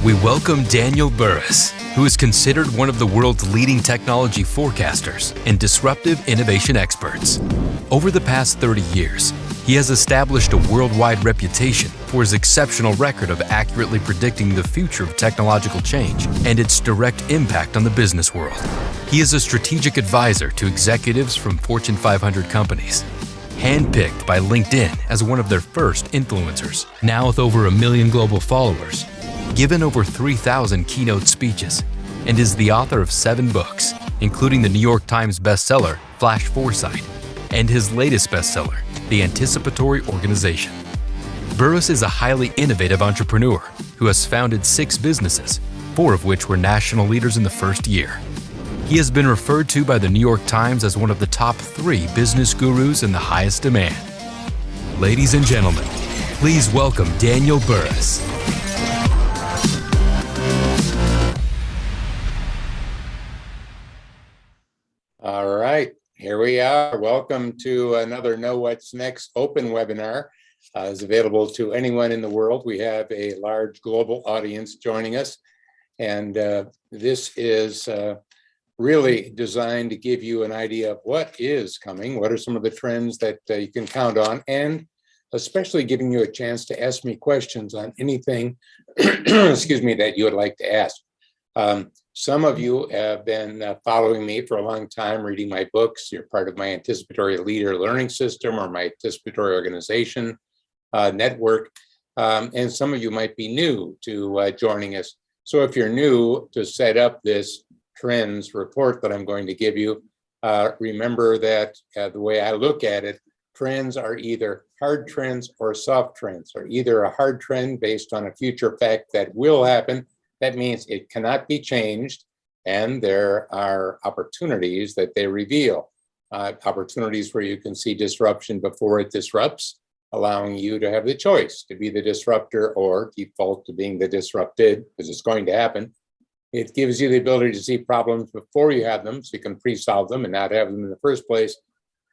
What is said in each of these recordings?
we welcome Daniel Burrus, who is considered one of the world's leading technology forecasters and disruptive innovation experts. Over the past 30 years, he has established a worldwide reputation for his exceptional record of accurately predicting the future of technological change and its direct impact on the business world. He is a strategic advisor to executives from Fortune 500 companies, handpicked by LinkedIn as one of their first influencers, now with over 1 million global followers, given over 3,000 keynote speeches, and is the author of 7 books, including the New York Times bestseller, Flash Foresight, and his latest bestseller, The Anticipatory Organization. Burrus is a highly innovative entrepreneur who has founded 6 businesses, 4 of which were national leaders in the first year. He has been referred to by the New York Times as one of the top 3 business gurus in the highest demand. Ladies and gentlemen, please welcome Daniel Burrus. All right, here we are. Welcome to another Know What's Next open webinar. It's available to anyone in the world. We have a large global audience joining us, and this is really designed to give you an idea of what is coming, what are some of the trends that you can count on, and especially giving you a chance to ask me questions on anything, excuse me, that you would like to ask. Some of you have been following me for a long time, reading my books. You're part of my Anticipatory Leader Learning System or my Anticipatory Organization network. And some of you might be new to joining us. So if you're new to set up this trends report that I'm going to give you, remember that the way I look at it, trends are either hard trends or soft trends, or either a hard trend based on a future fact that will happen. That means it cannot be changed, and there are opportunities that they reveal. Opportunities where you can see disruption before it disrupts, allowing you to have the choice to be the disruptor or default to being the disrupted, because it's going to happen. It gives you the ability to see problems before you have them, so you can pre-solve them and not have them in the first place,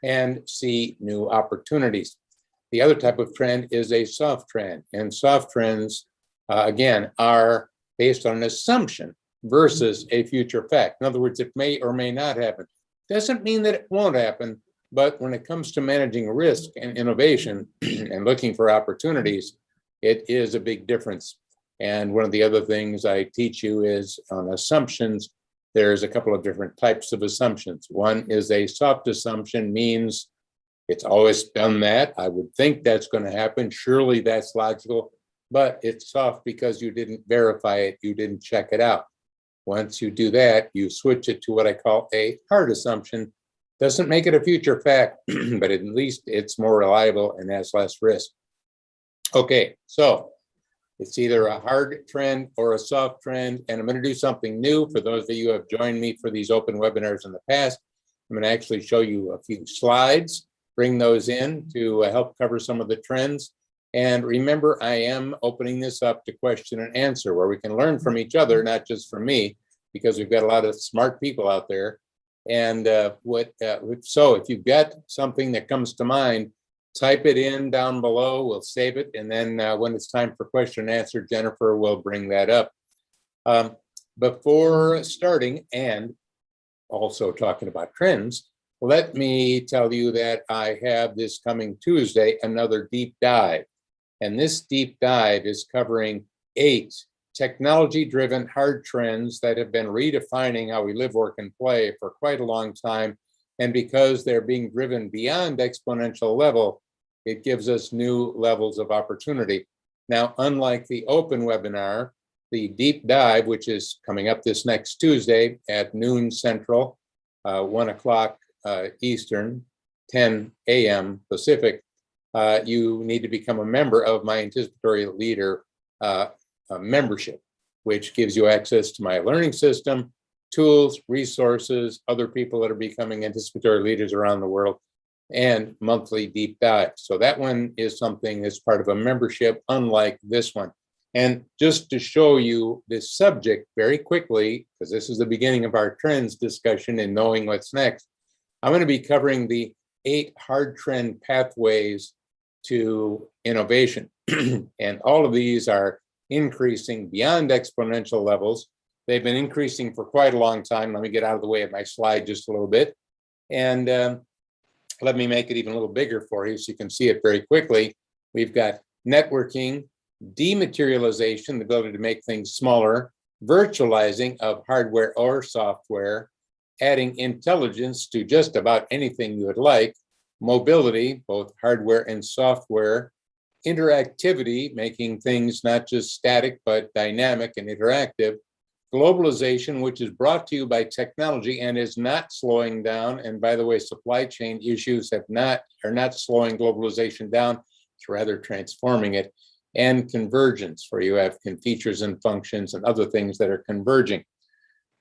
and see new opportunities. The other type of trend is a soft trend, and soft trends, again, are based on an assumption versus a future fact. In other words, it may or may not happen. Doesn't mean that it won't happen, but when it comes to managing risk and innovation and looking for opportunities, it is a big difference. And one of the other things I teach you is on assumptions. There's a couple of different types of assumptions. One is a soft assumption, means it's always done that. I would think that's going to happen. Surely that's logical. But it's soft because you didn't verify it, you didn't check it out. Once you do that, you switch it to what I call a hard assumption. Doesn't make it a future fact, but at least it's more reliable and has less risk. Okay, so it's either a hard trend or a soft trend, and I'm going to do something new for those of you who have joined me for these open webinars in the past. I'm going to actually show you a few slides, bring those in to help cover some of the trends. And remember, I am opening this up to question and answer, where we can learn from each other, not just from me, because we've got a lot of smart people out there. And so if you've got something that comes to mind, type it in down below. We'll save it. And then when it's time for question and answer, Jennifer will bring that up. Before starting and also talking about trends, let me tell you that I have this coming Tuesday, another deep dive. And this deep dive is covering 8 technology-driven hard trends that have been redefining how we live, work, and play for quite a long time. And because they're being driven beyond exponential level, it gives us new levels of opportunity. Now, unlike the open webinar, the deep dive, which is coming up this next Tuesday at noon Central, 1 o'clock Eastern, 10 a.m. Pacific, you need to become a member of my Anticipatory Leader membership, which gives you access to my learning system, tools, resources, other people that are becoming anticipatory leaders around the world, and monthly deep dive. So that one is something that's part of a membership, unlike this one. And just to show you this subject very quickly, because this is the beginning of our trends discussion and knowing what's next, I'm going to be covering the 8 hard trend pathways to innovation. And all of these are increasing beyond exponential levels. They've been increasing for quite a long time. Let me get out of the way of my slide just a little bit. And let me make it even a little bigger for you so you can see it very quickly. We've got networking, dematerialization, the ability to make things smaller, virtualizing of hardware or software, adding intelligence to just about anything you would like, mobility, both hardware and software, interactivity, making things not just static, but dynamic and interactive, globalization, which is brought to you by technology and is not slowing down. And by the way, supply chain issues are not slowing globalization down, it's rather transforming it. And convergence, where you have features and functions and other things that are converging.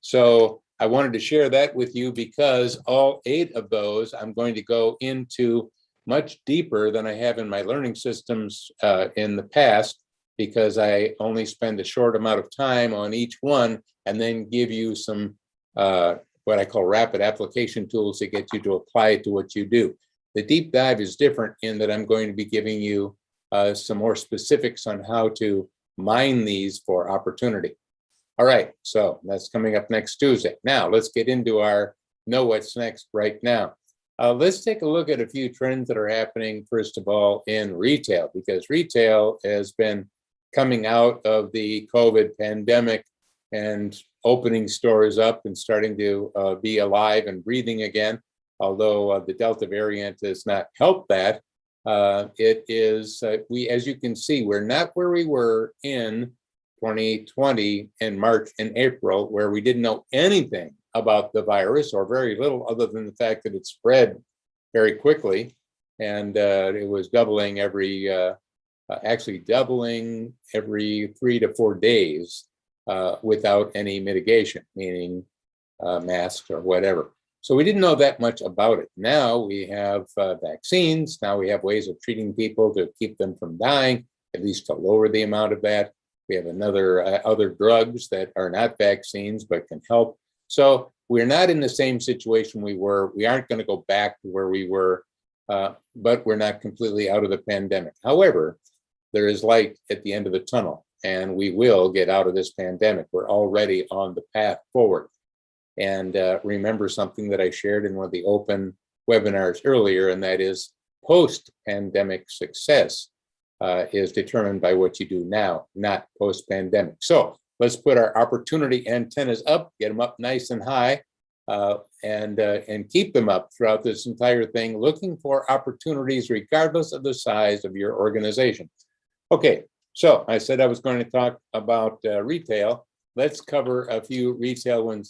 So I wanted to share that with you because all 8 of those I'm going to go into much deeper than I have in my learning systems in the past, because I only spend a short amount of time on each one and then give you some what I call rapid application tools to get you to apply it to what you do. The deep dive is different in that I'm going to be giving you some more specifics on how to mine these for opportunity. All right, so that's coming up next Tuesday. Now let's get into our Know What's Next right now. Let's take a look at a few trends that are happening, first of all, in retail, because retail has been coming out of the COVID pandemic and opening stores up and starting to be alive and breathing again. Although the Delta variant has not helped that, it is, as you can see, we're not where we were in 2020 in March and April, where we didn't know anything about the virus or very little other than the fact that it spread very quickly. And it was doubling actually doubling every 3 to 4 days without any mitigation, meaning masks or whatever. So we didn't know that much about it. Now we have vaccines. Now we have ways of treating people to keep them from dying, at least to lower the amount of that. We have other drugs that are not vaccines but can help. So we're not in the same situation we were. We aren't going to go back to where we were, but we're not completely out of the pandemic. However, there is light at the end of the tunnel, and we will get out of this pandemic. We're already on the path forward. And remember something that I shared in one of the open webinars earlier, and that is post-pandemic success is determined by what you do now, not post-pandemic. So let's put our opportunity antennas up, get them up nice and high, and keep them up throughout this entire thing, looking for opportunities regardless of the size of your organization. Okay, so I said I was going to talk about retail. Let's cover a few retail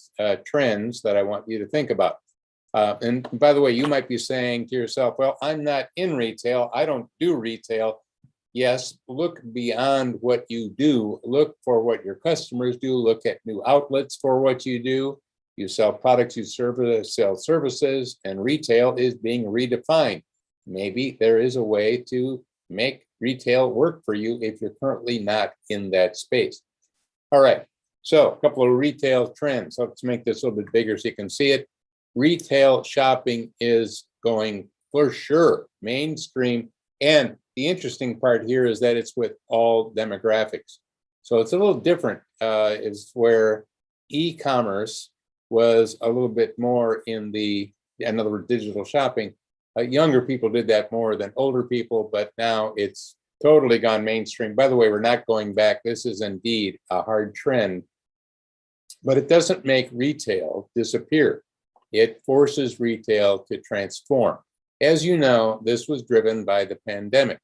trends that I want you to think about. And by the way, you might be saying to yourself, well, I'm not in retail. I don't do retail. Yes, look beyond what you do. Look for what your customers do. Look at new outlets for what you do. You sell products, you sell services, and retail is being redefined. Maybe there is a way to make retail work for you if you're currently not in that space. All right, so a couple of retail trends. So let's make this a little bit bigger so you can see it. Retail shopping is going for sure mainstream, and the interesting part here is that it's with all demographics. So it's a little different. It's where e-commerce was a little bit more in other words, digital shopping. Younger people did that more than older people, but now it's totally gone mainstream. By the way, we're not going back. This is indeed a hard trend, but it doesn't make retail disappear. It forces retail to transform. As you know, this was driven by the pandemic,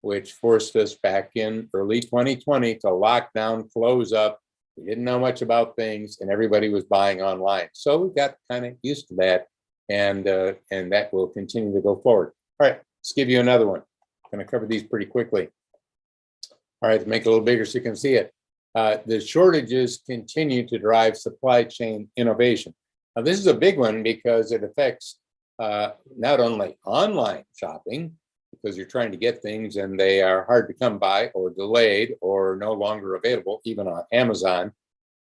which forced us back in early 2020 to lock down, close up. We didn't know much about things, and everybody was buying online. So we got kind of used to that, and that will continue to go forward. All right, let's give you another one. I'm going to cover these pretty quickly. All right, to make it a little bigger so you can see it. The shortages continue to drive supply chain innovation. Now, this is a big one because it affects not only online shopping, because you're trying to get things and they are hard to come by or delayed or no longer available, even on Amazon,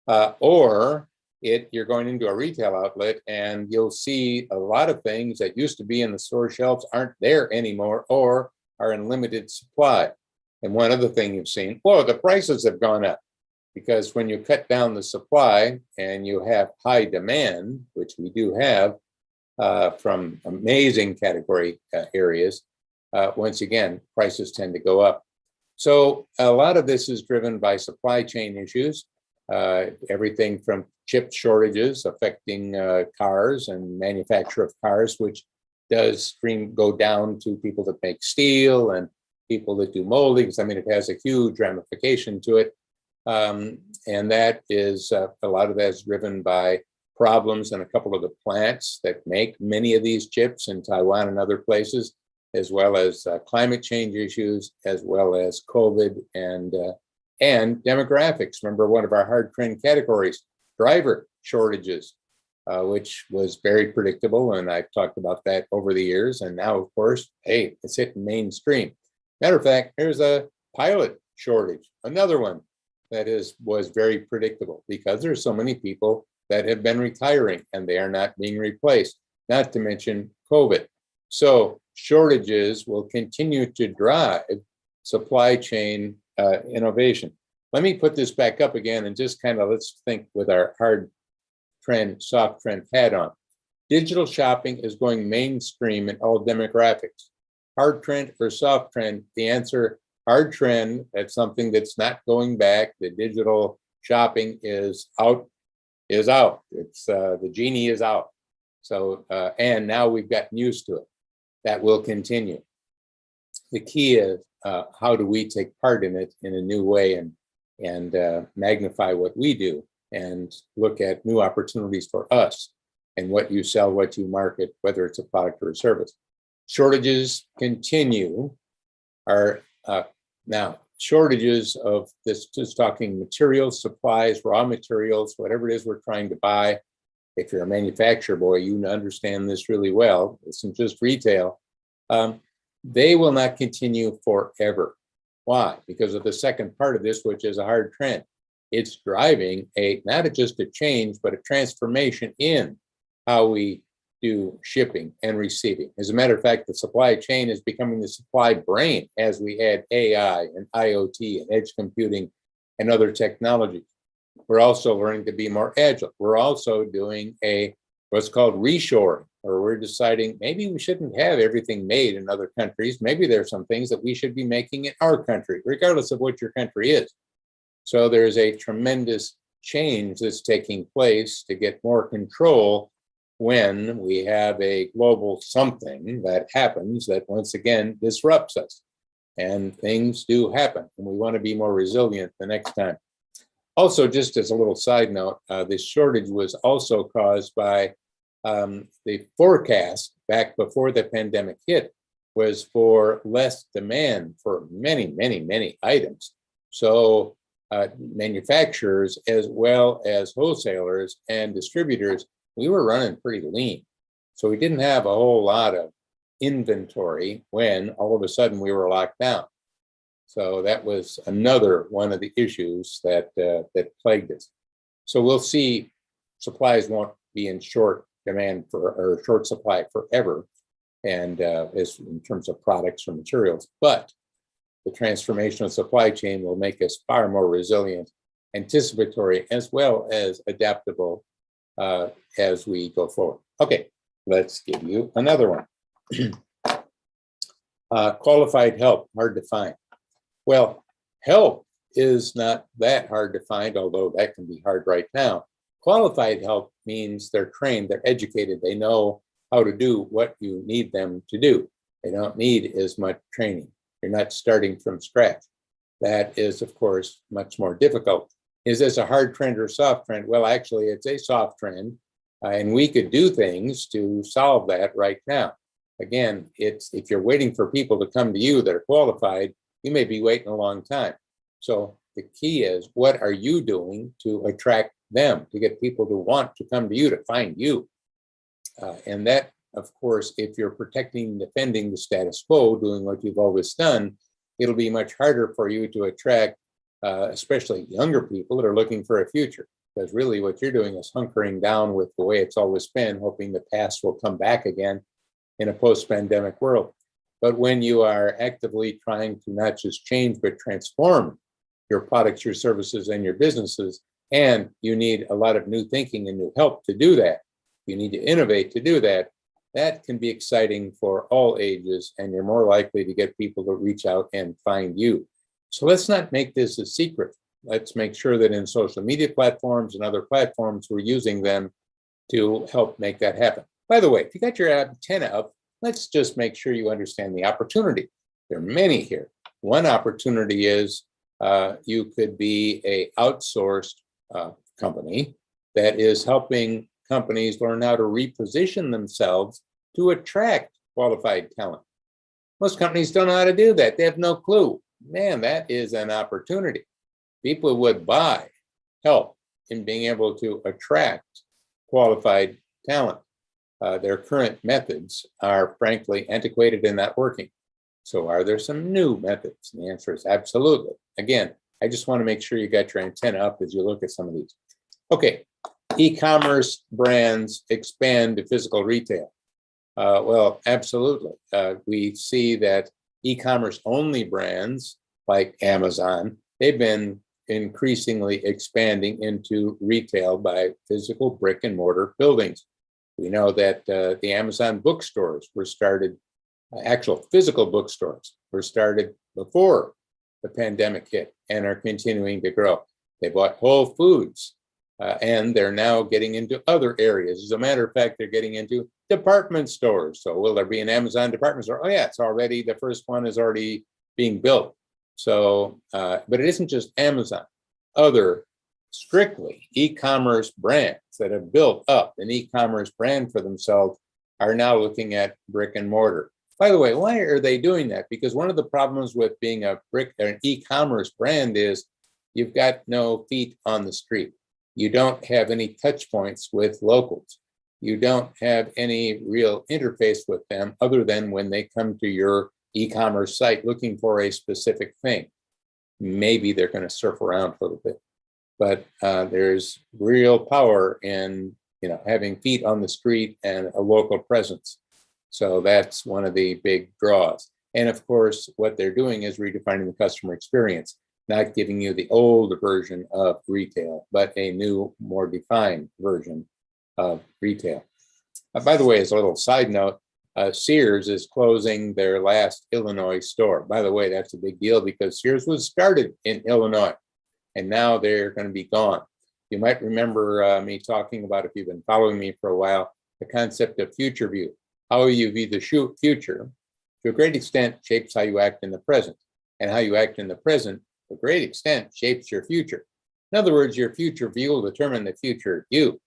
or you're going into a retail outlet and you'll see a lot of things that used to be in the store shelves aren't there anymore or are in limited supply. And one other thing you've seen, well, the prices have gone up because when you cut down the supply and you have high demand, which we do have from amazing category areas, once again, prices tend to go up. So a lot of this is driven by supply chain issues, everything from chip shortages affecting cars and manufacture of cars, which does go down to people that make steel and people that do moldings. I mean, it has a huge ramification to it. And that is, a lot of that is driven by problems in a couple of the plants that make many of these chips in Taiwan and other places, as well as climate change issues, as well as COVID and demographics. Remember, one of our hard trend categories, driver shortages, which was very predictable. And I've talked about that over the years. And now, of course, hey, it's hitting mainstream. Matter of fact, there's a pilot shortage, another one that was very predictable because there's so many people that have been retiring and they are not being replaced, not to mention COVID. So shortages will continue to drive supply chain innovation. Let me put this back up again and just kind of let's think with our hard trend, soft trend hat on. Digital shopping is going mainstream in all demographics. Hard trend or soft trend? The answer, hard trend, that's something that's not going back. The digital shopping is out, It's the genie is out. So, and now we've gotten used to it. That will continue. The key is how do we take part in it in a new way and magnify what we do and look at new opportunities for us and what you sell, what you market, whether it's a product or a service. Shortages continue. Now shortages of this, just talking materials, supplies, raw materials, whatever it is we're trying to buy. If you're a manufacturer, boy, you understand this really well. This isn't just retail. They will not continue forever. Why? Because of the second part of this, which is a hard trend. It's driving not just a change, but a transformation in how we do shipping and receiving. As a matter of fact, the supply chain is becoming the supply brain as we add AI and IoT and edge computing and other technologies. We're also learning to be more agile. We're also doing what's called reshoring, or we're deciding maybe we shouldn't have everything made in other countries. Maybe there's some things that we should be making in our country, regardless of what your country is. So there's a tremendous change that's taking place to get more control when we have a global something that happens that once again disrupts us. And things do happen, and we want to be more resilient the next time. Also, just as a little side note, this shortage was also caused by the forecast back before the pandemic hit was for less demand for many, many, many items. So manufacturers, as well as wholesalers and distributors, we were running pretty lean. So we didn't have a whole lot of inventory when all of a sudden we were locked down. So that was another one of the issues that plagued us. So we'll see supplies won't be in short demand or short supply forever, and as in terms of products or materials. But the transformation of supply chain will make us far more resilient, anticipatory, as well as adaptable as we go forward. Okay, let's give you another one. Qualified help, hard to find. Well, help is not that hard to find, although that can be hard right now. Qualified help means they're trained, they're educated, they know how to do what you need them to do. They don't need as much training. You're not starting from scratch. That is, of course, much more difficult. Is this a hard trend or soft trend? Well, actually, it's a soft trend, and we could do things to solve that right now. Again, if you're waiting for people to come to you that are qualified, you may be waiting a long time. So the key is, what are you doing to attract them, to get people to want to come to you, to find you? And that, of course, if you're protecting and defending the status quo, doing what you've always done, it'll be much harder for you to attract, especially younger people that are looking for a future. Because really what you're doing is hunkering down with the way it's always been, hoping the past will come back again in a post-pandemic world. But when you are actively trying to not just change, but transform your products, your services, and your businesses, and you need a lot of new thinking and new help to do that, you need to innovate to do that, that can be exciting for all ages, and you're more likely to get people to reach out and find you. So let's not make this a secret. Let's make sure that in social media platforms and other platforms, we're using them to help make that happen. By the way, if you got your antenna up, let's just make sure you understand the opportunity. There are many here. One opportunity is you could be an outsourced company that is helping companies learn how to reposition themselves to attract qualified talent. Most companies don't know how to do that. They have no clue. Man, that is an opportunity. People would buy help in being able to attract qualified talent. Their current methods are frankly antiquated and not working. So are there some new methods? And the answer is absolutely. Again, I just want to make sure you got your antenna up as you look at some of these. Okay, e-commerce brands expand to physical retail. Well, absolutely. We see that e-commerce only brands like Amazon, they've been increasingly expanding into retail by physical brick and mortar buildings. We know that the Amazon bookstores were started, actual physical bookstores were started before the pandemic hit and are continuing to grow. They bought Whole Foods and they're now getting into other areas. As a matter of fact, they're getting into department stores. So will there be an Amazon department store? Oh yeah, it's already, the first one is already being built. So, but it isn't just Amazon. Other strictly e-commerce brands that have built up an e-commerce brand for themselves are now looking at brick and mortar. By the way, why are they doing that? Because one of the problems with being an e-commerce brand is you've got no feet on the street. You don't have any touch points with locals. You don't have any real interface with them other than when they come to your e-commerce site looking for a specific thing. Maybe they're going to surf around a little bit, but there's real power in having feet on the street and a local presence. So that's one of the big draws. And of course, what they're doing is redefining the customer experience, not giving you the old version of retail, but a new, more defined version of retail. By the way, as a little side note, Sears is closing their last Illinois store. By the way, that's a big deal because Sears was started in Illinois and now they're going to be gone. You might remember me talking about, if you've been following me for a while, the concept of future view. How you view the future, to a great extent, shapes how you act in the present. And how you act in the present, to a great extent, shapes your future. In other words, your future view will determine the future you.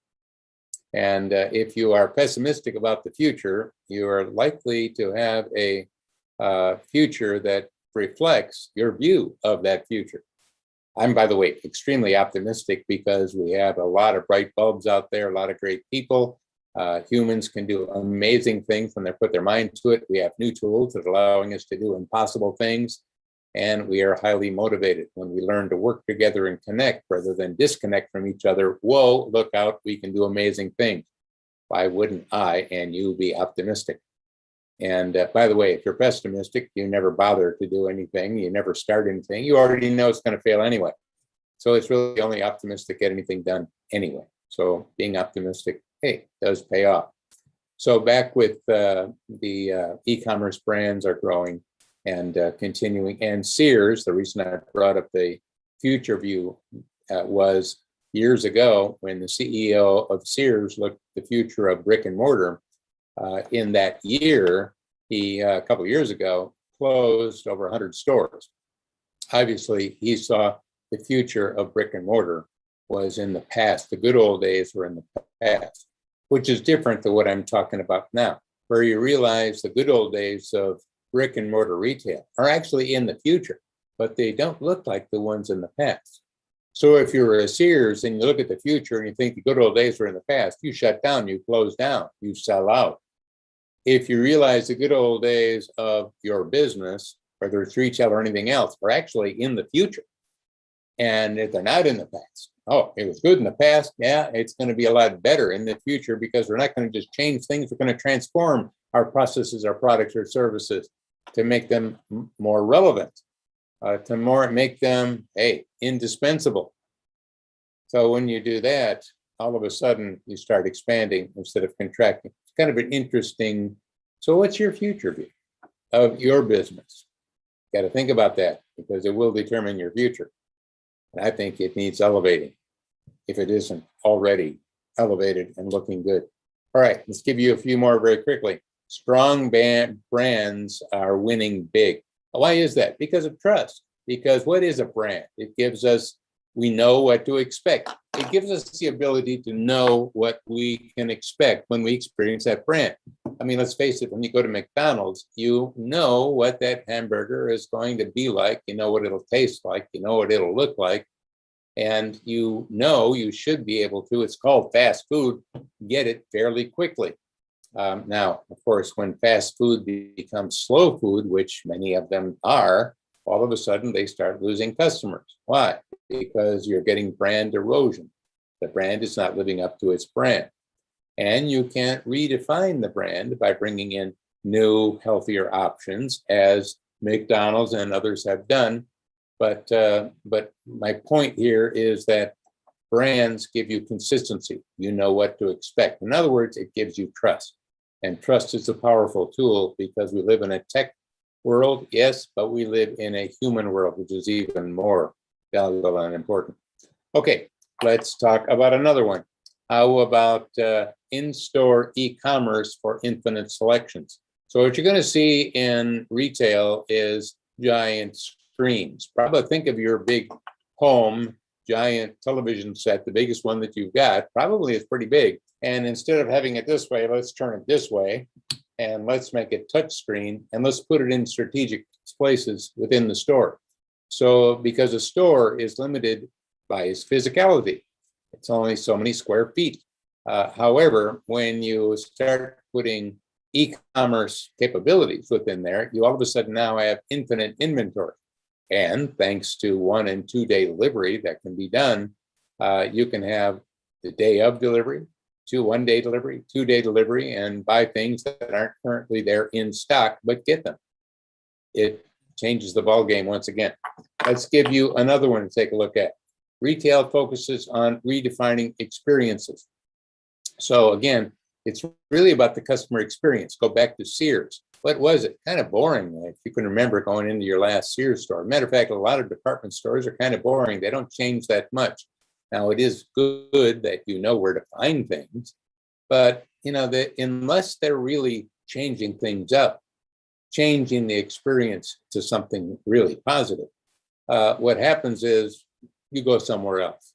And if you are pessimistic about the future, you are likely to have a future that reflects your view of that future. I'm, by the way, extremely optimistic because we have a lot of bright bulbs out there, a lot of great people. Humans can do amazing things when they put their mind to it. We have new tools that are allowing us to do impossible things. And we are highly motivated when we learn to work together and connect rather than disconnect from each other. Whoa, look out, we can do amazing things. Why wouldn't I and you be optimistic? And by the way, if you're pessimistic, you never bother to do anything. You never start anything. You already know it's going to fail anyway. So it's really only optimistic to get anything done anyway. So being optimistic, hey, does pay off. So back with the e-commerce brands are growing and continuing. And Sears, the reason I brought up the future view was years ago when the CEO of Sears looked at the future of brick and mortar. In that year, he, a couple of years ago, closed over 100 stores. Obviously, he saw the future of brick and mortar was in the past. The good old days were in the past, which is different than what I'm talking about now, where you realize the good old days of brick and mortar retail are actually in the future, but they don't look like the ones in the past. So if you're a Sears and you look at the future and you think the good old days were in the past, you shut down, you close down, you sell out. If you realize the good old days of your business, whether it's retail or anything else, are actually in the future, and if they're not in the past, oh, it was good in the past, yeah, it's going to be a lot better in the future because we're not going to just change things, we're going to transform our processes, our products, our services to make them more relevant, to make them, hey, indispensable. So when you do that, all of a sudden you start expanding instead of contracting. It's kind of an interesting. So what's your future view of your business? Got to think about that because it will determine your future. And I think it needs elevating if it isn't already elevated and looking good. All right, let's give you a few more very quickly. Strong brands are winning big. Why is that? Because of trust. Because what is a brand? It gives us, we know what to expect. It gives us the ability to know what we can expect when we experience that brand. I mean, let's face it, when you go to McDonald's, you know what that hamburger is going to be like. You know what it'll taste like. You know what it'll look like. And you know you should be able to, it's called fast food, get it fairly quickly. Now, of course, when fast food becomes slow food, which many of them are, all of a sudden they start losing customers. Why? Because you're getting brand erosion. The brand is not living up to its brand. And you can't redefine the brand by bringing in new, healthier options, as McDonald's and others have done. But my point here is that brands give you consistency. You know what to expect. In other words, it gives you trust. And trust is a powerful tool because we live in a tech world, yes, but we live in a human world, which is even more valuable and important. Okay, let's talk about another one. How about in-store e-commerce for infinite selections? So what you're going to see in retail is giant screens. Probably think of your big home giant television set, the biggest one that you've got, probably is pretty big. And instead of having it this way, let's turn it this way and let's make it touch screen and let's put it in strategic places within the store. So because a store is limited by its physicality, it's only so many square feet. However, when you start putting e-commerce capabilities within there, you all of a sudden now have infinite inventory. And thanks to 1 and 2 day delivery that can be done, you can have the day of delivery, 1 day delivery, 2 day delivery, and buy things that aren't currently there in stock, but get them. It changes the ball game once again. Let's give you another one to take a look at. Retail focuses on redefining experiences. So again, it's really about the customer experience. Go back to Sears. What was it? Kind of boring, if you can remember going into your last Sears store. Matter of fact, a lot of department stores are kind of boring. They don't change that much. Now, it is good that you know where to find things, but unless they're really changing things up, changing the experience to something really positive, what happens is you go somewhere else.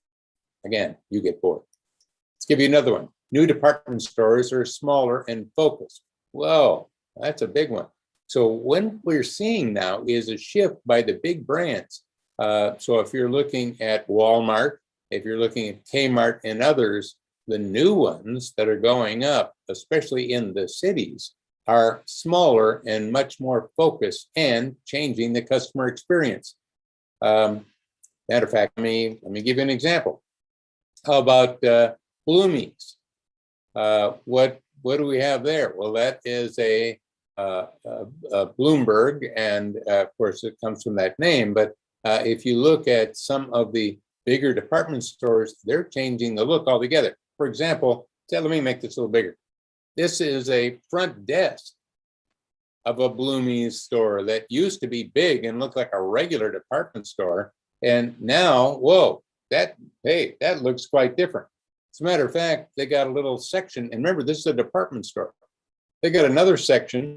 Again, you get bored. Let's give you another one. New department stores are smaller and focused. Whoa. That's a big one. So what we're seeing now is a shift by the big brands. So if you're looking at Walmart, if you're looking at Kmart and others, the new ones that are going up, especially in the cities, are smaller and much more focused and changing the customer experience. Matter of fact, let me give you an example. How about Bloomies? What do we have there? Well, that is a Bloomberg, and of course it comes from that name, but if you look at some of the bigger department stores, they're changing the look altogether. For example, let me make this a little bigger. This is a front desk of a Bloomies store that used to be big and looked like a regular department store, and now, whoa, that looks quite different. As a matter of fact, they got a little section, and remember, this is a department store. They got another section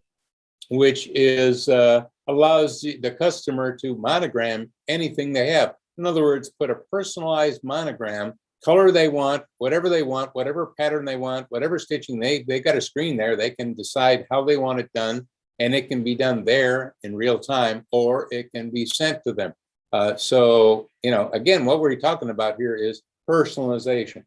which is allows the customer to monogram anything they have. In other words, put a personalized monogram, color they want, whatever pattern they want, whatever stitching they got a screen there. They can decide how they want it done, and it can be done there in real time, or it can be sent to them. So, again, what we're talking about here is personalization.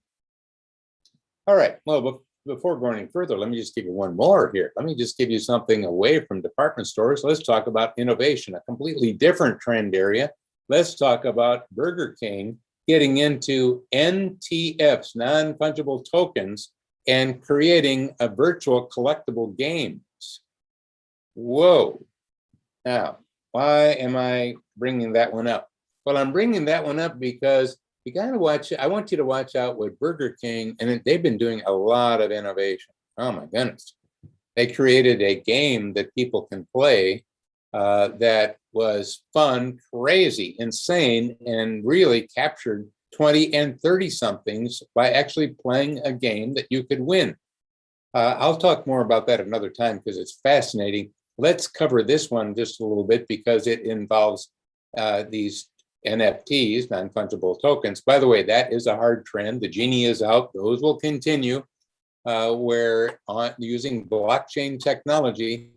All right, well, before going any further, let me just give you one more here. Let me just give you something away from department stores. Let's talk about innovation, a completely different trend area. Let's talk about Burger King getting into NTFs, non-fungible tokens, and creating a virtual collectible games. Whoa, Now, why am I bringing that one up? Well, I'm bringing that one up because you got to watch. I want you to watch out with Burger King, and they've been doing a lot of innovation. Oh my goodness. They created a game that people can play that was fun, crazy, insane, and really captured 20 and 30 somethings by actually playing a game that you could win. I'll talk more about that another time because it's fascinating. Let's cover this one just a little bit because it involves these NFTs, non-fungible tokens. By the way, that is a hard trend. The genie is out. Those will continue. Where using blockchain technology,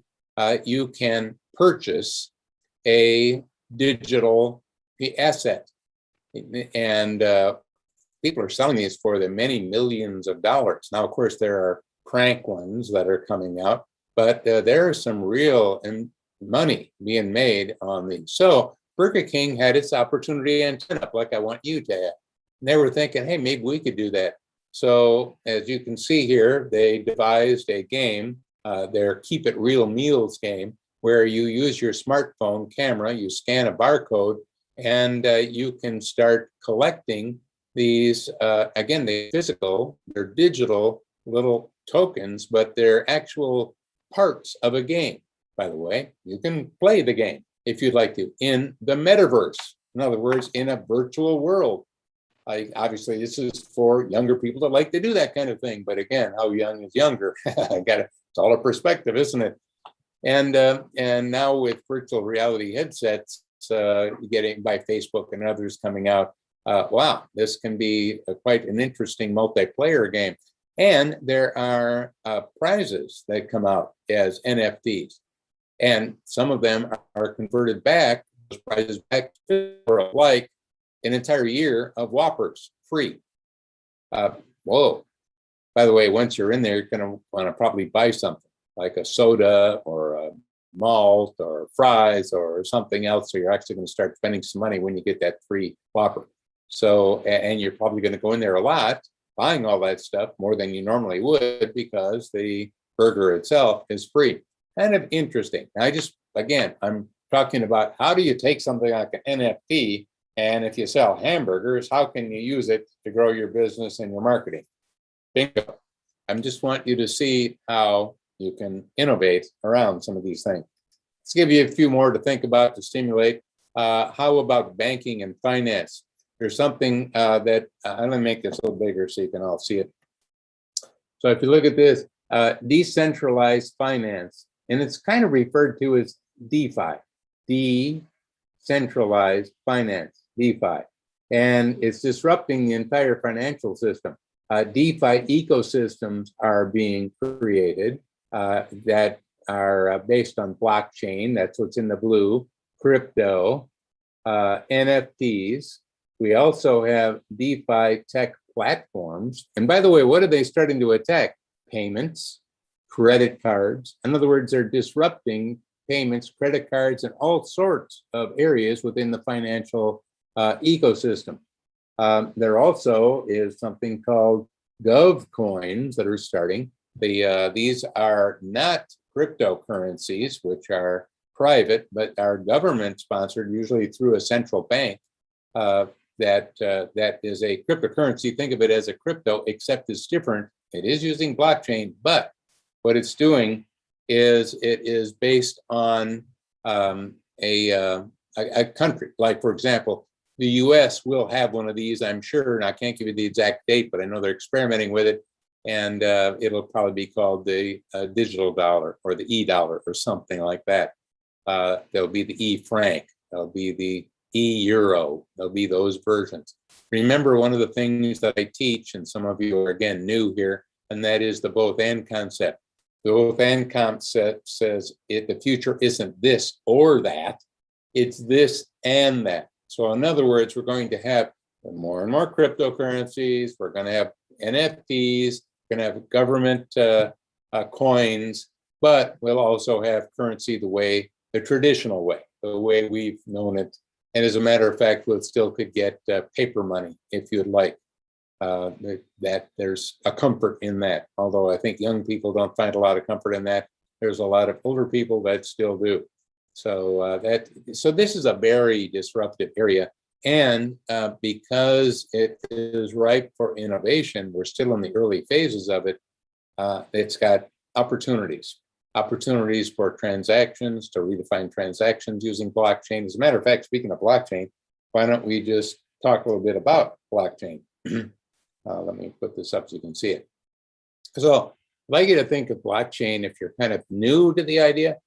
you can purchase a digital asset. And people are selling these for the many millions of dollars. Now, of course, there are crank ones that are coming out, but there is some real money being made on these. So Burger King had its opportunity and turn up like I want you to have. And they were thinking, hey, maybe we could do that. So as you can see here, they devised a game, their Keep It Real Meals game, where you use your smartphone camera, you scan a barcode, and you can start collecting these, again, they're digital little tokens, but they're actual parts of a game. By the way, you can play the game if you'd like to in the metaverse. In other words, in a virtual world. Obviously, this is for younger people that like to do that kind of thing. But again, how young is younger? It's all a perspective, isn't it? And now with virtual reality headsets, getting by Facebook and others coming out, wow, this can be quite an interesting multiplayer game. And there are prizes that come out as NFTs, and some of them are converted back, those prizes back to like an entire year of Whoppers free. Whoa. By the way, once you're in there, you're going to want to probably buy something like a soda or a malt or fries or something else. So you're actually going to start spending some money when you get that free Whopper. So, and you're probably going to go in there a lot, buying all that stuff more than you normally would because the burger itself is free. Kind of interesting. Again, I'm talking about how do you take something like an NFT, and if you sell hamburgers, how can you use it to grow your business and your marketing? Bingo. I just want you to see how you can innovate around some of these things. Let's give you a few more to think about to stimulate. How about banking and finance? There's something that, I'm going to make this a little bigger so you can all see it. So if you look at this, decentralized finance, and it's kind of referred to as DeFi, decentralized finance, DeFi, and it's disrupting the entire financial system. DeFi ecosystems are being created that are based on blockchain. That's what's in the blue, crypto, NFTs. We also have DeFi tech platforms. And by the way, what are they starting to attack? Payments, credit cards. In other words, they're disrupting payments, credit cards, and all sorts of areas within the financial ecosystem. There also is something called Gov Coins that are starting. These are not cryptocurrencies, which are private, but are government sponsored, usually through a central bank. That is a cryptocurrency. Think of it as a crypto, except it's different. It is using blockchain, but what it's doing is it is based on a country. Like, for example, the US will have one of these, I'm sure, and I can't give you the exact date, but I know they're experimenting with it. And it'll probably be called the digital dollar or the e-dollar or something like that. There'll be the e-franc, there'll be the e-euro, there'll be those versions. Remember, one of the things that I teach, and some of you are again new here, and that is the both and concept. The both and concept says the future isn't this or that, it's this and that. So in other words, we're going to have more and more cryptocurrencies, we're going to have NFTs, we're going to have government coins, but we'll also have currency the traditional way, the way we've known it. And as a matter of fact, we still could get paper money if you'd like. That there's a comfort in that. Although I think young people don't find a lot of comfort in that. There's a lot of older people that still do. So this is a very disruptive area. And because it is ripe for innovation, we're still in the early phases of it. It's got opportunities for transactions, to redefine transactions using blockchain. As a matter of fact, speaking of blockchain, why don't we just talk a little bit about blockchain? Let me put this up so you can see it. So I'd like you to think of blockchain, if you're kind of new to the idea,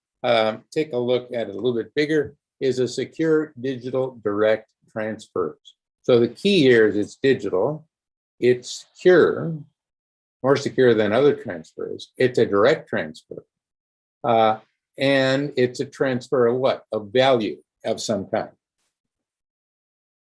take a look at it a little bit bigger, is a secure digital direct transfers. So the key here is it's digital, it's secure, more secure than other transfers. It's a direct transfer. And it's a transfer of what? Of value of some kind.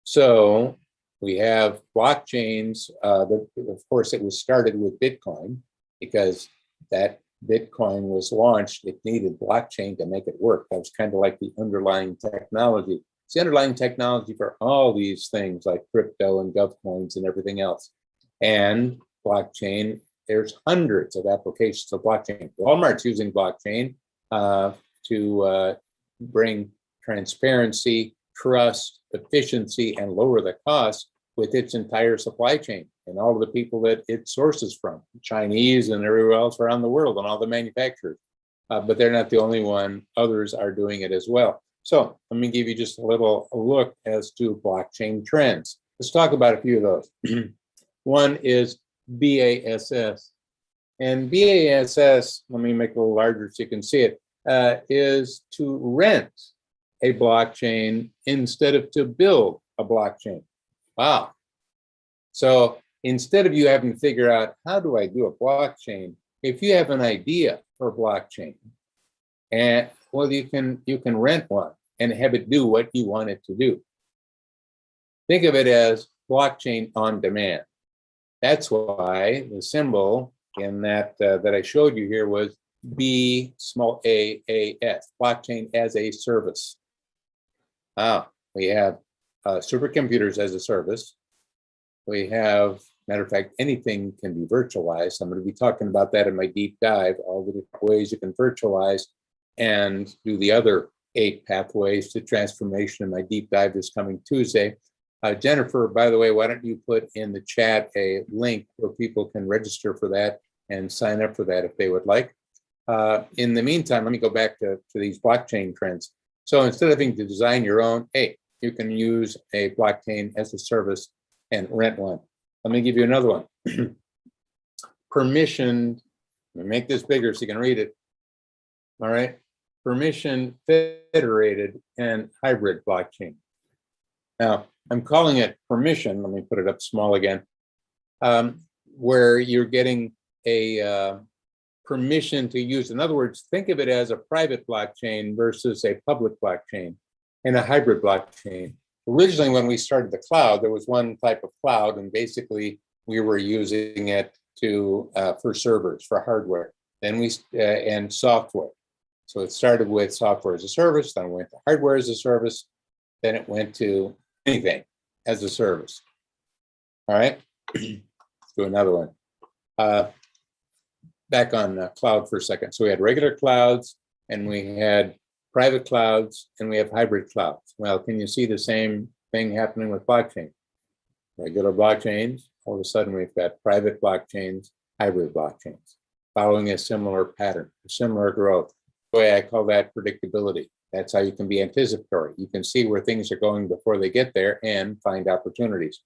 So we have blockchains. Of course, it was started with Bitcoin because that Bitcoin was launched. It needed blockchain to make it work. That was kind of like the underlying technology. It's the underlying technology for all these things like crypto and Gov Coins and everything else. And blockchain, there's hundreds of applications of blockchain. Walmart's using blockchain to bring transparency, trust, efficiency, and lower the cost with its entire supply chain and all of the people that it sources from, Chinese and everywhere else around the world and all the manufacturers. But they're not the only one. Others are doing it as well. So let me give you just a little look as to blockchain trends. Let's talk about a few of those. One is BASS. And BASS, let me make it a little larger so you can see it, is to rent a blockchain instead of to build a blockchain. Wow. So instead of you having to figure out, how do I do a blockchain? If you have an idea for blockchain, and well, you can rent one and have it do what you want it to do. Think of it as blockchain on demand. That's why the symbol in that that I showed you here was BAAS, blockchain as a service. We have supercomputers as a service. We have, matter of fact, anything can be virtualized. I'm going to be talking about that in my deep dive, all the different ways you can virtualize and do the other 8 pathways to transformation in my deep dive this coming Tuesday. Jennifer, by the way, why don't you put in the chat a link where people can register for that and sign up for that if they would like. In the meantime, let me go back to these blockchain trends. So instead of having to design your own, hey, you can use a blockchain as a service and rent one. Let me give you another one. Permissioned, let me make this bigger so you can read it. All right, permission federated and hybrid blockchain. Now, I'm calling it permission, let me put it up small again, where you're getting a permission to use. In other words, think of it as a private blockchain versus a public blockchain and a hybrid blockchain. Originally, when we started the cloud, there was one type of cloud, and basically we were using it to for servers, for hardware, then we and software. So it started with software as a service, then it went to hardware as a service, then it went to anything as a service. All right, let's do another one. Back on cloud for a second. So we had regular clouds, and we had private clouds, and we have hybrid clouds. Well, can you see the same thing happening with blockchain? Regular blockchains, all of a sudden we've got private blockchains, hybrid blockchains, following a similar pattern, a similar growth. The way I call that predictability. That's how you can be anticipatory. You can see where things are going before they get there and find opportunities.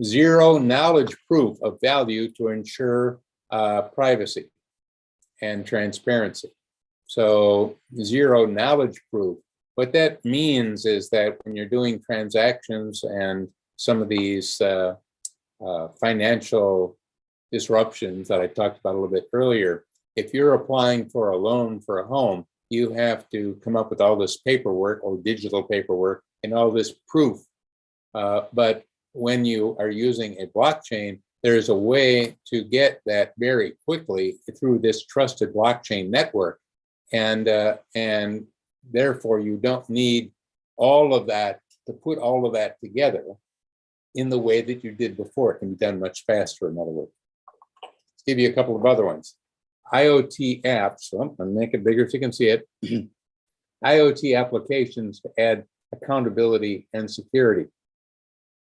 Zero knowledge proof of value to ensure privacy and transparency. So zero knowledge proof. What that means is that when you're doing transactions and some of these financial disruptions that I talked about a little bit earlier, if you're applying for a loan for a home, you have to come up with all this paperwork or digital paperwork and all this proof. But when you are using a blockchain, there's a way to get that very quickly through this trusted blockchain network. And therefore, you don't need all of that to put all of that together in the way that you did before. It can be done much faster, in other words. Let's give you a couple of other ones. IoT apps, so I'm going to make it bigger so you can see it. IoT applications to add accountability and security.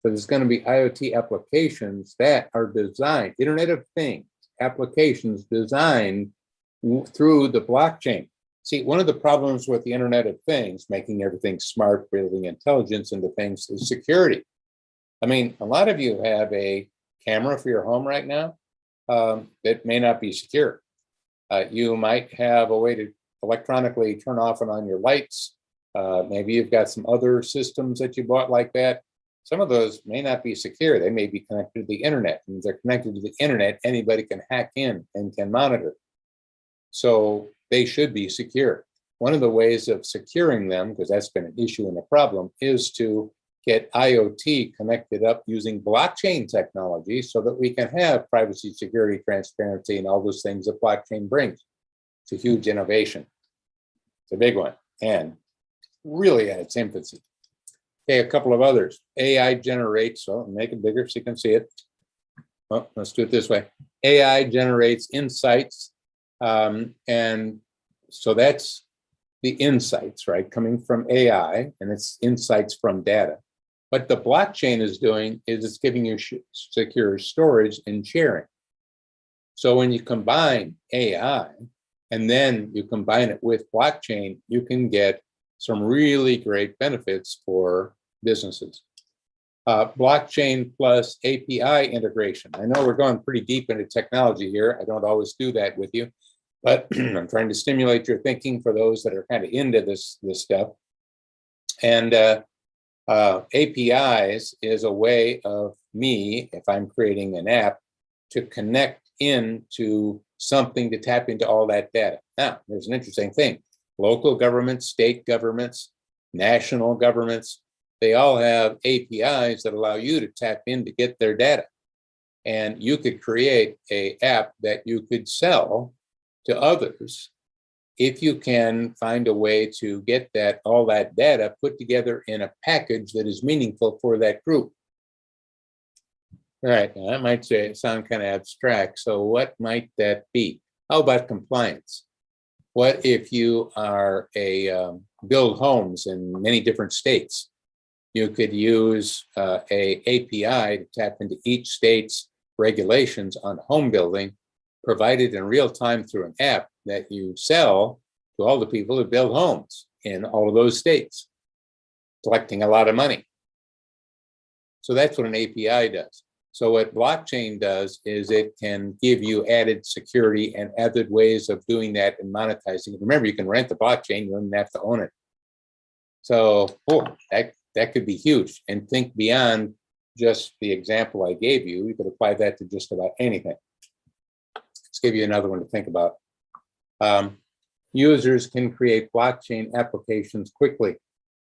So there's going to be IoT applications that are designed, Internet of Things, applications designed through the blockchain. See, one of the problems with the Internet of Things, making everything smart, building intelligence into things, is security. I mean, a lot of you have a camera for your home right now that may not be secure. You might have a way to electronically turn off and on your lights. Maybe you've got some other systems that you bought like that. Some of those may not be secure. They may be connected to the internet. And if they're connected to the internet, anybody can hack in and can monitor. So they should be secure. One of the ways of securing them, because that's been an issue and a problem, is to get IoT connected up using blockchain technology so that we can have privacy, security, transparency, and all those things that blockchain brings. It's a huge innovation. It's a big one and really at its infancy. Okay, a couple of others. AI generates, so make it bigger so you can see it. Oh, let's do it this way. AI generates insights. And so that's the insights, right? Coming from AI, and it's insights from data. What the blockchain is doing is it's giving you secure storage and sharing. So when you combine AI and then you combine it with blockchain, you can get some really great benefits for businesses. Blockchain plus API integration. I know we're going pretty deep into technology here. I don't always do that with you, but I'm trying to stimulate your thinking for those that are kind of into this stuff. And APIs is a way of me, if I'm creating an app, to connect into something to tap into all that data. Now, there's an interesting thing. Local governments, state governments, national governments, they all have APIs that allow you to tap in to get their data. And you could create an app that you could sell to others if you can find a way to get all that data put together in a package that is meaningful for that group. All right, now that might sound kind of abstract. So what might that be? How about compliance? What if you are build homes in many different states? You could use a API to tap into each state's regulations on home building, provided in real time through an app that you sell to all the people who build homes in all of those states, collecting a lot of money. So that's what an API does. So what blockchain does is it can give you added security and added ways of doing that and monetizing it. Remember, you can rent the blockchain, you don't even have to own it. So that could be huge. And think beyond just the example I gave you. You could apply that to just about anything. Let's give you another one to think about. Users can create blockchain applications quickly.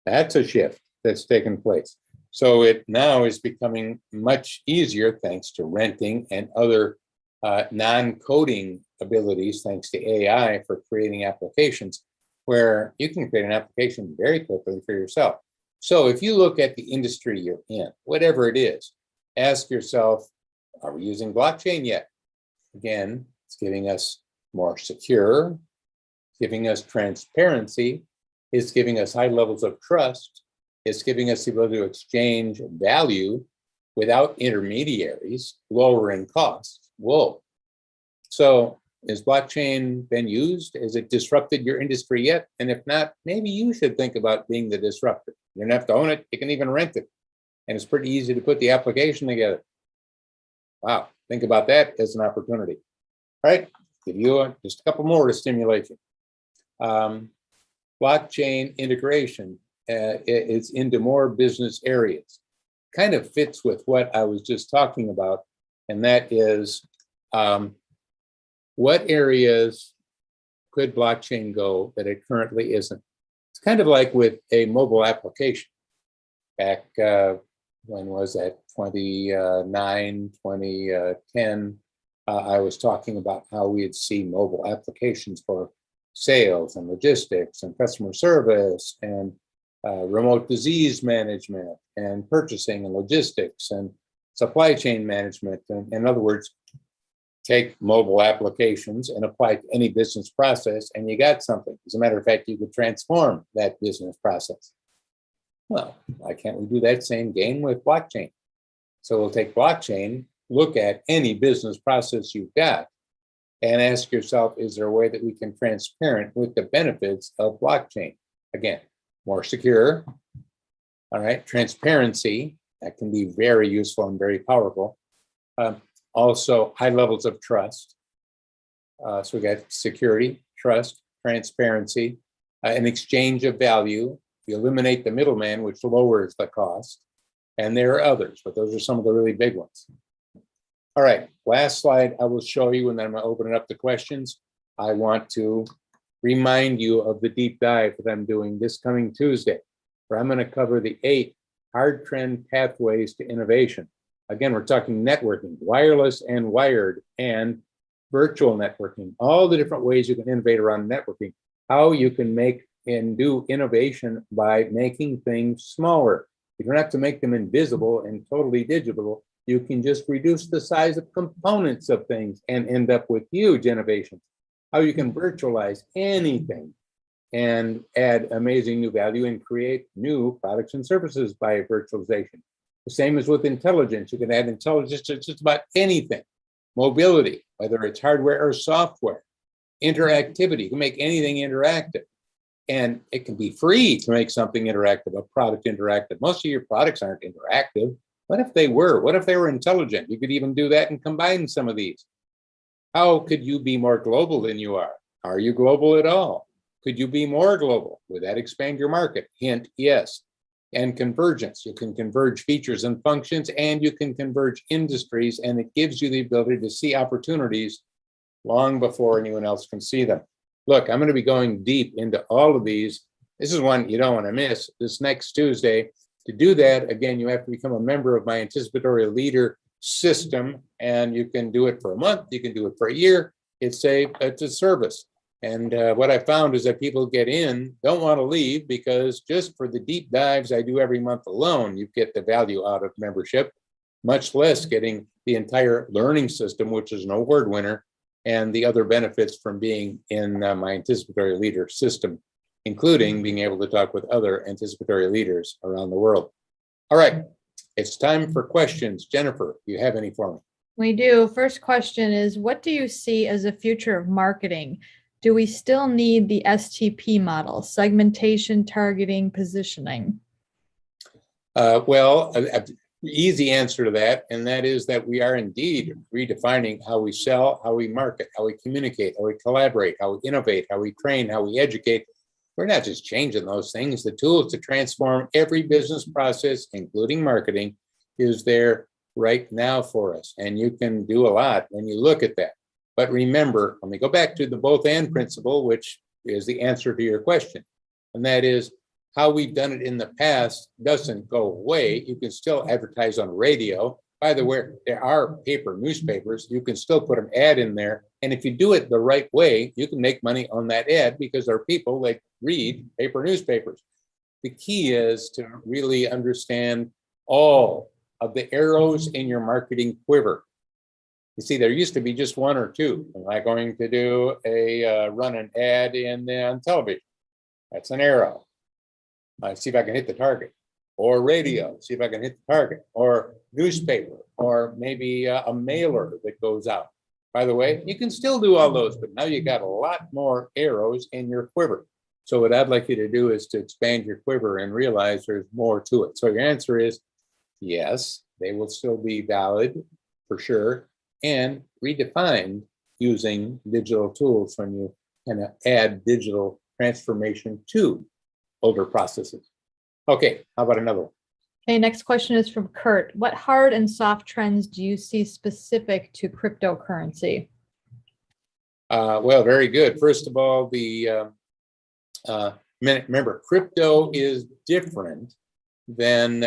That's a shift that's taken place. So it now is becoming much easier thanks to renting and other non-coding abilities, thanks to AI for creating applications, where you can create an application very quickly for yourself. So if you look at the industry you're in, whatever it is, ask yourself, are we using blockchain yet? Again, it's giving us more secure, giving us transparency, it's giving us high levels of trust, it's giving us the ability to exchange value without intermediaries, lowering costs. Whoa. So has blockchain been used? Has it disrupted your industry yet? And if not, maybe you should think about being the disruptor. You don't have to own it, you can even rent it. And it's pretty easy to put the application together. Wow, think about that as an opportunity. All right, give you just a couple more to stimulate you. Blockchain integration is into more business areas. Kind of fits with what I was just talking about, and that is what areas could blockchain go that it currently isn't? It's kind of like with a mobile application. Back, when was that, 2010, I was talking about how we'd see mobile applications for sales and logistics and customer service and remote disease management and purchasing and logistics and supply chain management. And in other words, take mobile applications and apply it to any business process, and you got something. As a matter of fact, you could transform that business process. Well, why can't we do that same game with blockchain? So we'll take blockchain, look at any business process you've got, and ask yourself, is there a way that we can transparent with the benefits of blockchain? Again, more secure, all right, transparency, that can be very useful and very powerful. Also, high levels of trust. So we got security, trust, transparency, an exchange of value. You eliminate the middleman, which lowers the cost. And there are others, but those are some of the really big ones. All right, last slide I will show you, and then I'm going to open it up to questions. I want to remind you of the deep dive that I'm doing this coming Tuesday, where I'm going to cover the 8 hard trend pathways to innovation. Again, we're talking networking, wireless and wired, and virtual networking, all the different ways you can innovate around networking, how you can make and do innovation by making things smaller. You don't have to make them invisible and totally digital. You can just reduce the size of components of things and end up with huge innovations. How you can virtualize anything and add amazing new value and create new products and services by virtualization. The same as with intelligence. You can add intelligence to just about anything. Mobility, whether it's hardware or software. Interactivity, you can make anything interactive. And it can be free to make something interactive, a product interactive. Most of your products aren't interactive. What if they were? What if they were intelligent? You could even do that and combine some of these. How could you be more global than you are? Are you global at all? Could you be more global? Would that expand your market? Hint, yes. And convergence. You can converge features and functions, and you can converge industries, and it gives you the ability to see opportunities long before anyone else can see them. Look, I'm going to be going deep into all of these. This is one you don't want to miss this next Tuesday. To do that, again, you have to become a member of my anticipatory leader system, and you can do it for a month. You can do it for a year. It's a service. And what I found is that people get in, don't want to leave, because just for the deep dives I do every month alone, you get the value out of membership, much less getting the entire learning system, which is an award winner, and the other benefits from being in my anticipatory leader system, including being able to talk with other anticipatory leaders around the world. All right, it's time for questions. Jennifer, do you have any for me? We do. First question is, what do you see as the future of marketing? Do we still need the STP model, segmentation, targeting, positioning? Well, easy answer to that, and that is that we are indeed redefining how we sell, how we market, how we communicate, how we collaborate, how we innovate, how we train, how we educate. We're not just changing those things. The tools to transform every business process, including marketing, is there right now for us. And you can do a lot when you look at that. But remember, let me go back to the both and principle, which is the answer to your question. And that is, how we've done it in the past doesn't go away. You can still advertise on radio. By the way, there are paper newspapers. You can still put an ad in there. And if you do it the right way, you can make money on that ad, because there are people that read paper newspapers. The key is to really understand all of the arrows in your marketing quiver. You see, there used to be just one or two. Am I going to do run an ad on television? That's an arrow. See if I can hit the target. Or radio, see if I can hit the target. Or newspaper, or maybe a mailer that goes out. By the way, you can still do all those, but now you got a lot more arrows in your quiver. So what I'd like you to do is to expand your quiver and realize there's more to it. So your answer is yes, they will still be valid for sure, and redefined using digital tools when you kind of add digital transformation to older processes. Okay, how about another one? Okay, next question is from Kurt. What hard and soft trends do you see specific to cryptocurrency? Well, very good. First of all, remember, crypto is different than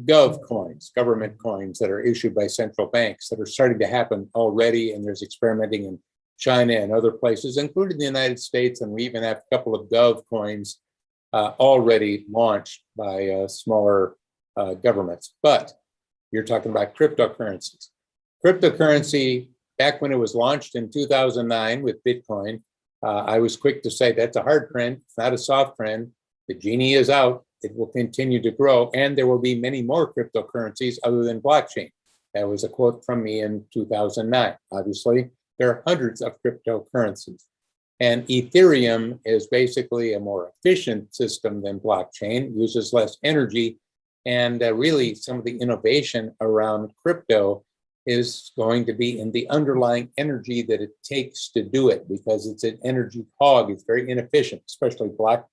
Gov Coins, government coins that are issued by central banks, that are starting to happen already, and there's experimenting in China and other places, including the United States, and we even have a couple of Gov Coins already launched by smaller governments. But you're talking about cryptocurrencies. Cryptocurrency back when it was launched in 2009 with Bitcoin, I was quick to say that's a hard trend. It's not a soft trend. The genie is out. It will continue to grow, and there will be many more cryptocurrencies other than blockchain. That was a quote from me in 2009. Obviously, there are hundreds of cryptocurrencies. And Ethereum is basically a more efficient system than blockchain, uses less energy. And really, some of the innovation around crypto is going to be in the underlying energy that it takes to do it, because it's an energy hog. It's very inefficient, especially not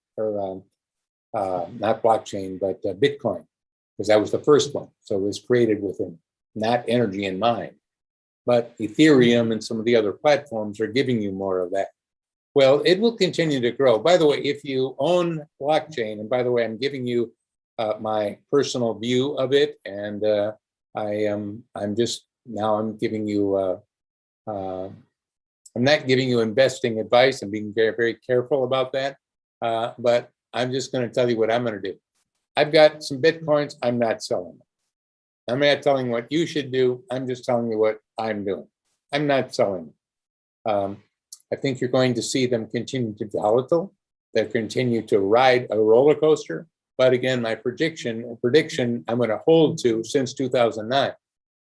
blockchain, but Bitcoin, because that was the first one. So it was created with not energy in mind. But Ethereum and some of the other platforms are giving you more of that. Well, it will continue to grow. By the way, if you own blockchain, and by the way, I'm giving you my personal view of it, and I'm giving you, I'm not giving you investing advice. I'm being very, very careful about that. But I'm just going to tell you what I'm going to do. I've got some Bitcoins. I'm not selling them. I'm not telling you what you should do. I'm just telling you what I'm doing. I'm not selling them. I think you're going to see them continue to be volatile. They'll continue to ride a roller coaster. But again, my prediction I'm going to hold to since 2009.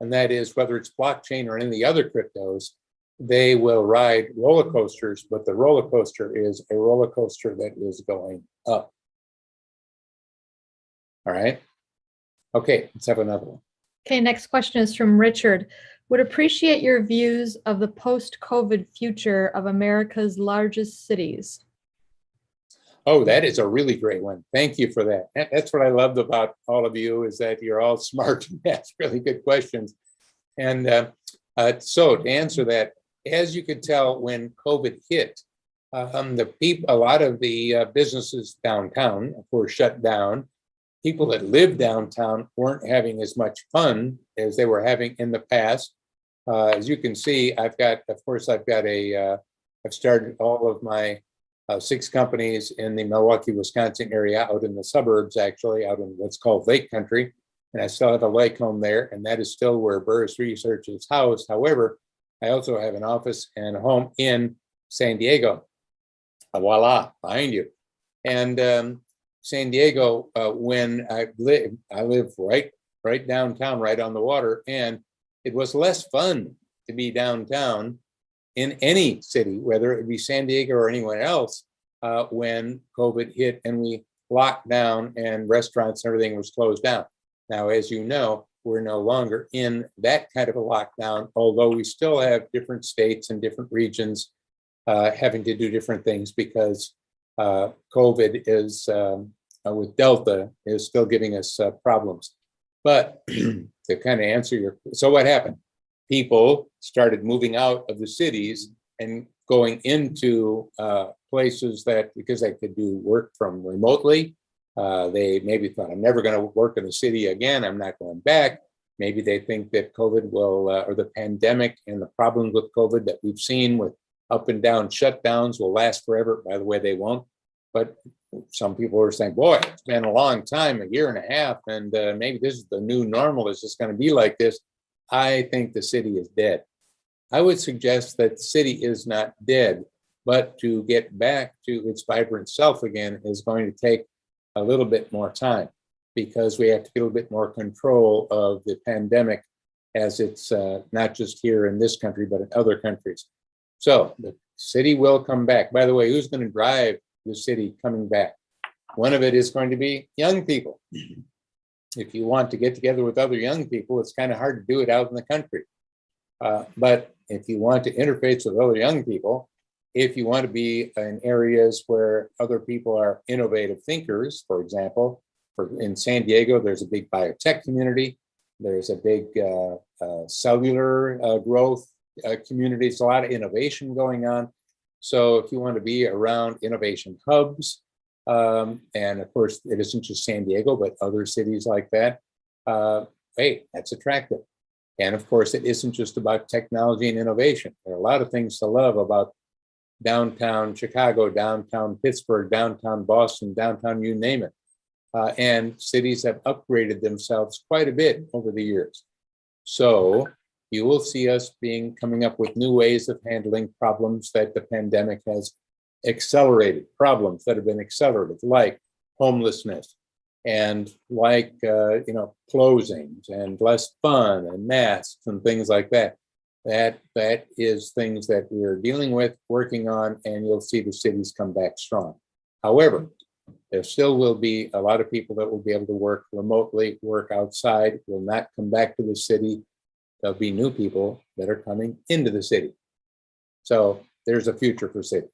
And that is, whether it's blockchain or any of the other cryptos, they will ride roller coasters, but the roller coaster is a roller coaster that is going up. All right. Okay, let's have another one. Okay, next question is from Richard. Would appreciate your views of the post-COVID future of America's largest cities. Oh, that is a really great one. Thank you for that. That's what I loved about all of you, is that you're all smart and ask really good questions. And so to answer that, as you could tell, when COVID hit, a lot of the businesses downtown were shut down. People that live downtown weren't having as much fun as they were having in the past. As you can see, I've started all of my 6 companies in the Milwaukee, Wisconsin area, out in the suburbs, actually, out in what's called Lake Country. And I still have a lake home there, and that is still where Burrus Research is housed. However, I also have an office and a home in San Diego. Voila, behind you. And San Diego, when I live right downtown, right on the water, and it was less fun to be downtown in any city, whether it be San Diego or anyone else, when COVID hit and we locked down and restaurants and everything was closed down. Now, as you know, we're no longer in that kind of a lockdown, although we still have different states and different regions having to do different things, because COVID is, with Delta, is still giving us problems. But to kind of answer so what happened? People started moving out of the cities and going into places that, because they could do work from remotely, they maybe thought, I'm never going to work in a city again. I'm not going back. Maybe they think that COVID will, or the pandemic and the problems with COVID that we've seen with up and down shutdowns will last forever. By the way, they won't. But some people are saying, boy, it's been a long time, a year and a half, and maybe this is the new normal. It's just going to be like this. I think the city is dead. I would suggest that the city is not dead, but to get back to its vibrant self again is going to take a little bit more time, because we have to get a little bit more control of the pandemic, as it's not just here in this country, but in other countries. So the city will come back. By the way, who's going to drive the city coming back? One of it is going to be young people. If you want to get together with other young people, it's kind of hard to do it out in the country. But if you want to interface with other young people, if you want to be in areas where other people are innovative thinkers, for example, in San Diego, there's a big biotech community. There's a big cellular growth community. There's a lot of innovation going on. So if you want to be around innovation hubs, and of course, it isn't just San Diego, but other cities like that, hey, that's attractive. And of course, it isn't just about technology and innovation. There are a lot of things to love about downtown Chicago, downtown Pittsburgh, downtown Boston, downtown, you name it. And cities have upgraded themselves quite a bit over the years. So you will see us coming up with new ways of handling problems that the pandemic has accelerated, problems that have been accelerated, like homelessness and like, closings and less fun and masks and things like that. That is things that we're dealing with, working on, and you'll see the cities come back strong. However, there still will be a lot of people that will be able to work remotely, work outside, will not come back to the city. There'll be new people that are coming into the city. So there's a future for cities.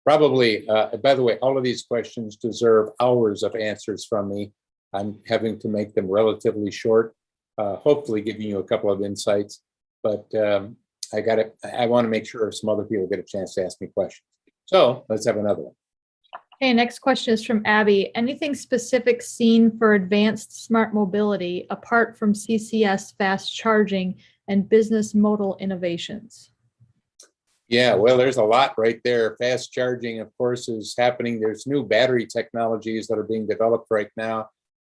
Probably, by the way, all of these questions deserve hours of answers from me. I'm having to make them relatively short, hopefully giving you a couple of insights, but I want to make sure some other people get a chance to ask me questions. So let's have another one. Okay, next question is from Abby. Anything specific seen for advanced smart mobility apart from CCS fast charging and business modal innovations? Yeah, well, there's a lot right there. Fast charging, of course, is happening. There's new battery technologies that are being developed right now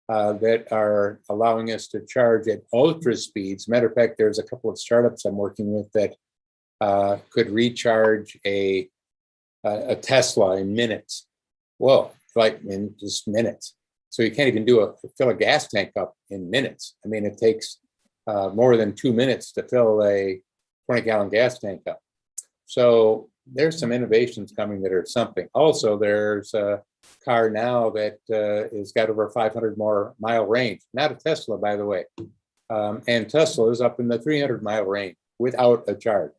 that are allowing us to charge at ultra speeds. Matter of fact, there's a couple of startups I'm working with that could recharge a Tesla in minutes. Whoa, like in just minutes. So you can't even fill a gas tank up in minutes. I mean, it takes more than 2 minutes to fill a 20-gallon gas tank up. So there's some innovations coming that are something. Also, there's a car now that has got over 500-mile range. Not a Tesla, by the way. And Tesla is up in the 300-mile range without a charge.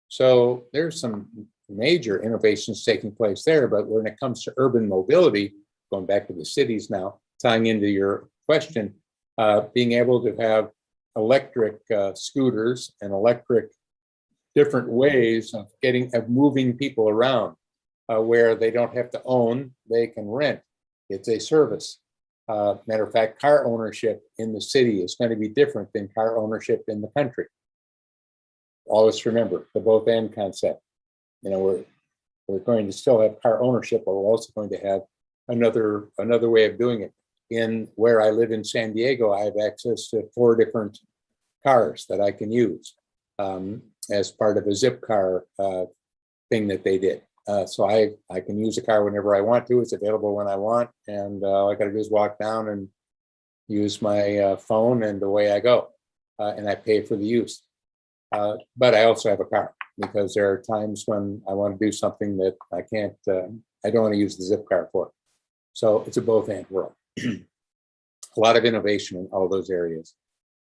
So there's some major innovations taking place there. But when it comes to urban mobility, going back to the cities now, tying into your question, being able to have electric scooters and electric different ways of moving people around where they don't have to own, they can rent. It's a service. Matter of fact, car ownership in the city is going to be different than car ownership in the country. Always remember the both and concept. We're going to still have car ownership, but we're also going to have another way of doing it. In where I live in San Diego, I have access to 4 different cars that I can use as part of a zip car thing that they did. So I can use a car whenever I want to. It's available when I want, and all I got to do is walk down and use my phone, and away I go, and I pay for the use. But I also have a car because there are times when I want to do something that I can't. I don't want to use the zip car for. So it's a both and world. A lot of innovation in all those areas.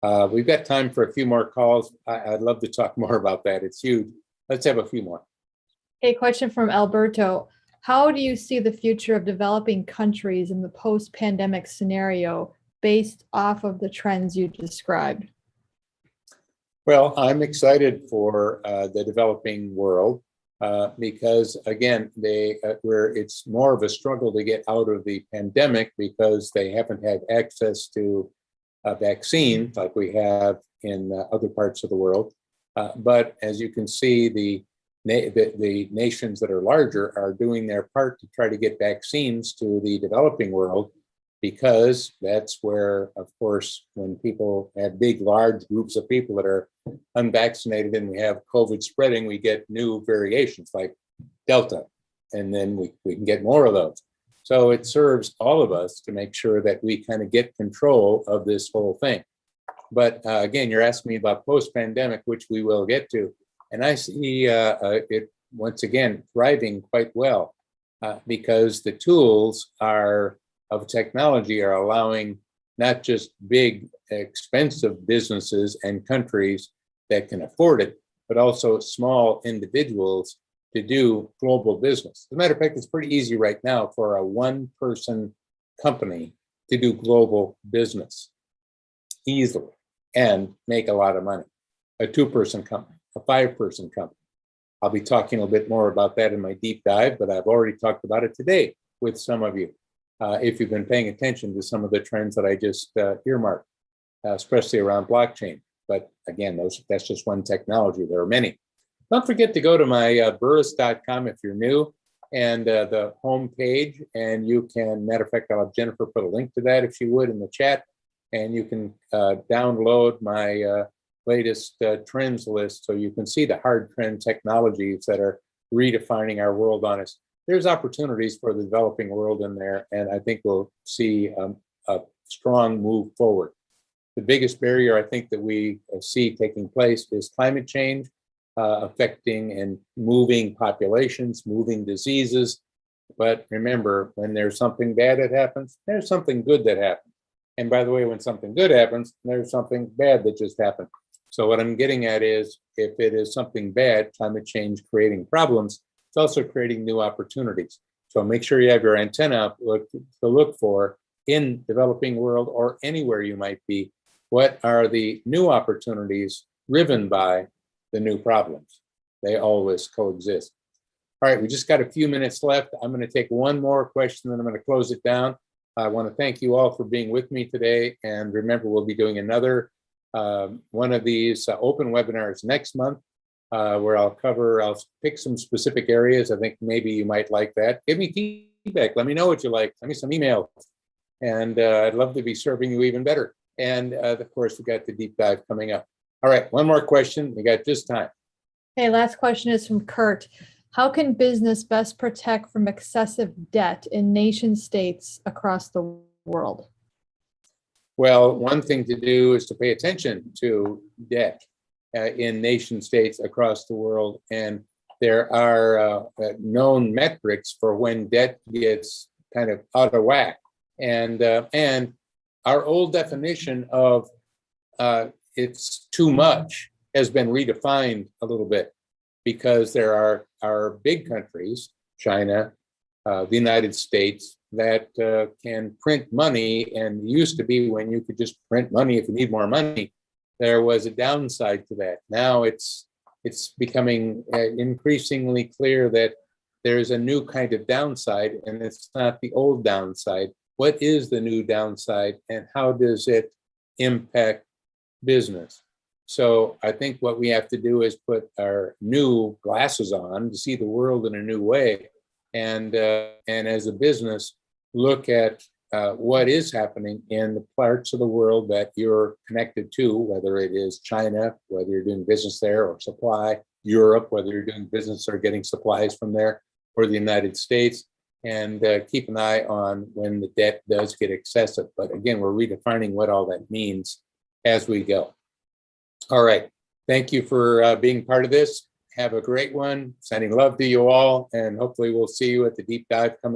We've got time for a few more calls. I'd love to talk more about that. It's huge. Let's have a few more. A question from Alberto. How do you see the future of developing countries in the post-pandemic scenario based off of the trends you described? Well, I'm excited for the developing world because, again, it's more of a struggle to get out of the pandemic because they haven't had access to a vaccine like we have in other parts of the world. But as you can see, the nations that are larger are doing their part to try to get vaccines to the developing world, because that's where, of course, when people have large groups of people that are unvaccinated and we have COVID spreading, we get new variations like Delta, and then we can get more of those. So it serves all of us to make sure that we kind of get control of this whole thing. But again, you're asking me about post-pandemic, which we will get to. And I see it, once again, thriving quite well because the tools of technology are allowing not just big, expensive businesses and countries that can afford it, but also small individuals to do global business. As a matter of fact, it's pretty easy right now for a one-person company to do global business easily and make a lot of money. A 2-person company, a 5-person company. I'll be talking a little bit more about that in my deep dive, but I've already talked about it today with some of you. If you've been paying attention to some of the trends that I just earmarked, especially around blockchain. But again, that's just one technology. There are many. Don't forget to go to my burrus.com if you're new, and the home page, and you can, matter of fact, I'll have Jennifer put a link to that if she would in the chat, and you can download my latest trends list so you can see the hard trend technologies that are redefining our world on us. There's opportunities for the developing world in there, and I think we'll see a strong move forward. The biggest barrier I think that we see taking place is climate change, affecting and moving populations, moving diseases. But remember, when there's something bad that happens, there's something good that happens. And by the way, when something good happens, there's something bad that just happened. So what I'm getting at is, if it is something bad, climate change creating problems, it's also creating new opportunities. So make sure you have your antenna up to look for, in developing world or anywhere you might be, what are the new opportunities driven by the new problems? They always coexist. All right, we just got a few minutes left. I'm going to take one more question, then I'm going to close it down. I want to thank you all for being with me today. And remember, we'll be doing another one of these open webinars next month, where I'll pick some specific areas. I think maybe you might like that. Give me feedback. Let me know what you like. Send me some emails. And I'd love to be serving you even better. And of course, we got the deep dive coming up. All right, one more question. We got just time. Okay, last question is from Kurt. How can business best protect from excessive debt in nation states across the world? Well, one thing to do is to pay attention to debt in nation states across the world. And there are known metrics for when debt gets kind of out of whack. And our old definition of it's too much has been redefined a little bit, because there are big countries, China, the United States, that can print money. And used to be, when you could just print money if you need more money, there was a downside to that. Now it's becoming increasingly clear that there's a new kind of downside, and it's not the old downside. What is the new downside, and how does it impact business? So I think what we have to do is put our new glasses on to see the world in a new way, and as a business, look at what is happening in the parts of the world that you're connected to, whether it is China, whether you're doing business there, or supply, Europe, whether you're doing business or getting supplies from there, or the United States, and keep an eye on when the debt does get excessive. But again, we're redefining what all that means as we go. All right. Thank you for being part of this. Have a great one. Sending love to you all, and hopefully we'll see you at the deep dive coming